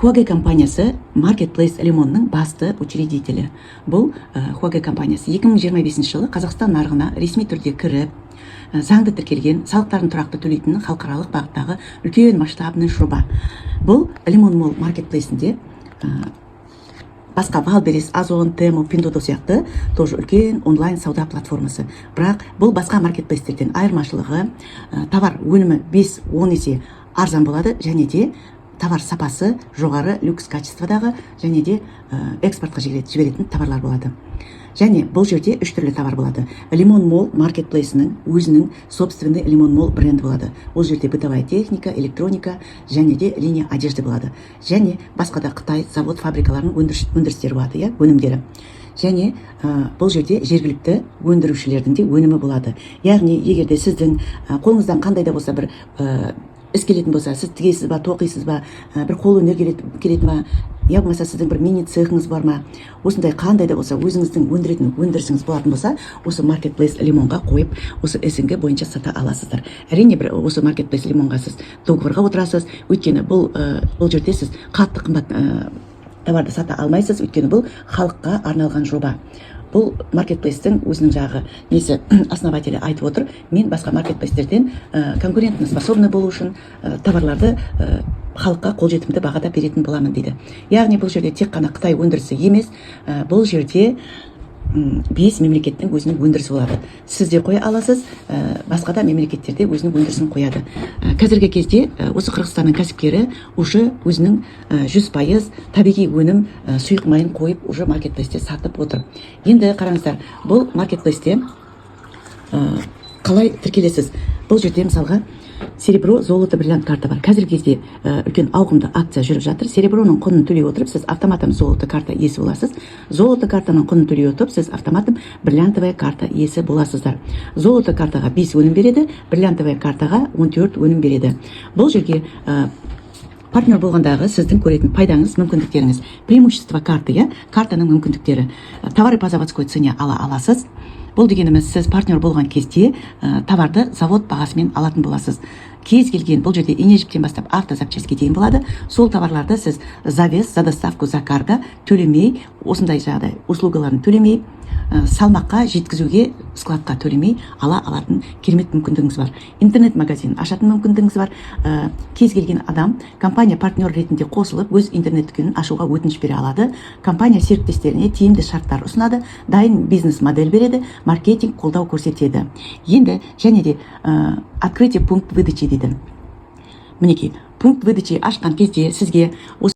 Huawei компаниясы Marketplace Лимонның басты учредителі. Бұл Huawei компаниясы 2025 жылы Қазақстан нарығына ресми түрде кіріп, заңды тіркелген, салықтарын тұрақты төлейтін халықаралық бағыттағы үлкен масштабный жоба. Бұл Лимон Мол маркетплейсінде басқа Валберес, Озон, Тему, Пиндодо сияқты тоже үлкен онлайн сауда платформасы. Бірақ бұл басқа маркетплейстерден айырмашылығы товар өнімі 5-10 есе арзан болады, және де товар сапасы жоғары люкс качестводағы, және де экспортқа жіберетін товарлар болады. Және бұл жерде 3 түрлі товар болады. Лимон Мол маркетплейсінің өзінің собственный Лимон Мол бренді болады. Ол жерде бытовая техника, электроника, және де линия одежды болады. Және басқада Қытай завод фабрикаларының өндірістері болады, өнімдері. Және бұл жерде жергілікті өндірушілердің де өнімі болады. Яғни егерде сіздің қолыңыздан қандай да болса бір іс келетін болса, сіз тігесіз ба, тоқисыз ба, бір қол өнер келетін ба, я болмаса сіздің бір мини цехыңыз бар ма, осындай қандай да болса өзіңіздің өндіретін өндірісіңіз болатын болса, осы Marketplace Лимонға қойып, осы СНГ бойынша сата аласыздар. Әрине бір осы Marketplace Лимонға сіз договорға отырасыз, өйткені бұл жерде сіз қатты қымбат товарды сата алмайсыз, өйткені бұл халыққа арналған жоба. Бұл маркетплейстің өзінің жағы несі основателі айтып отыр, мен басқа маркетплейстерден конкурентно способны болу үшін товарларды халыққа қолжетімді бағада беретін боламын дейді. Яғни бұл жерде тек қана Қытай өндірісі емес, бұл жерде 5 мемлекеттің өзінің өндірісі болады. Сіз де қоя аласыз, басқа да мемлекеттерде өзінің өндірісін қояды. Қазіргі кезде осы Қырғызстанның кәсіпкері уже өзінің 100% табиғи өнім сұйық майын қойып, уже маркетплейсте сатып отыр. Енді қараңыздар, бұл маркетплейсте қалай тіркелесіз? Бұл жерде мысалға серебро, золото, бриллиант карта бар. Қазіргі кезде үлкен ауқымды акция жүріп жатыр. Сереброның құнын төлей отырып, сіз автоматом золото карта иесі боласыз. Золото картаның құнын төлей отырып, сіз автоматом бриллиантовая карта иесі боласыздар. Золото картаға 5 өнім береді, бриллиантовая картаға 14 өнім береді. Бұл жерге партнер болғандағы сіздің көретін пайдаңыз, мүмкіндіктеріңіз. Преимущество карты, картаның мүмкіндіктері. Товары по заводской цене ала аласыз. Бұл дегеніміз, сіз партнер болған кезде товарды завод бағасымен алатын боласыз. Кез келген, бұл жерде инежиптен бастап автозапчастьке дейін болады. Сол товарларды сіз за вес, за доставку, за карго төлемей, осындай жағдай услугаларын төлемей, салмаққа жеткізуге, складқа төлемей ала алатын керемет мүмкіндігіңіз бар. Интернет-магазин ашатын мүмкіндігіңіз бар. Кез келген адам компания партнер ретінде қосылып, өз интернет дүкенін ашуға өтініш бере алады. Компания серіктестеріне тиімді шарттар ұсынады, дайын бизнес модель береді, маркетинг қолдау көрсетеді. Енді және де открытие пункт выдачи дейді. Мінекей, пункт выдачи ашқан кезде сізге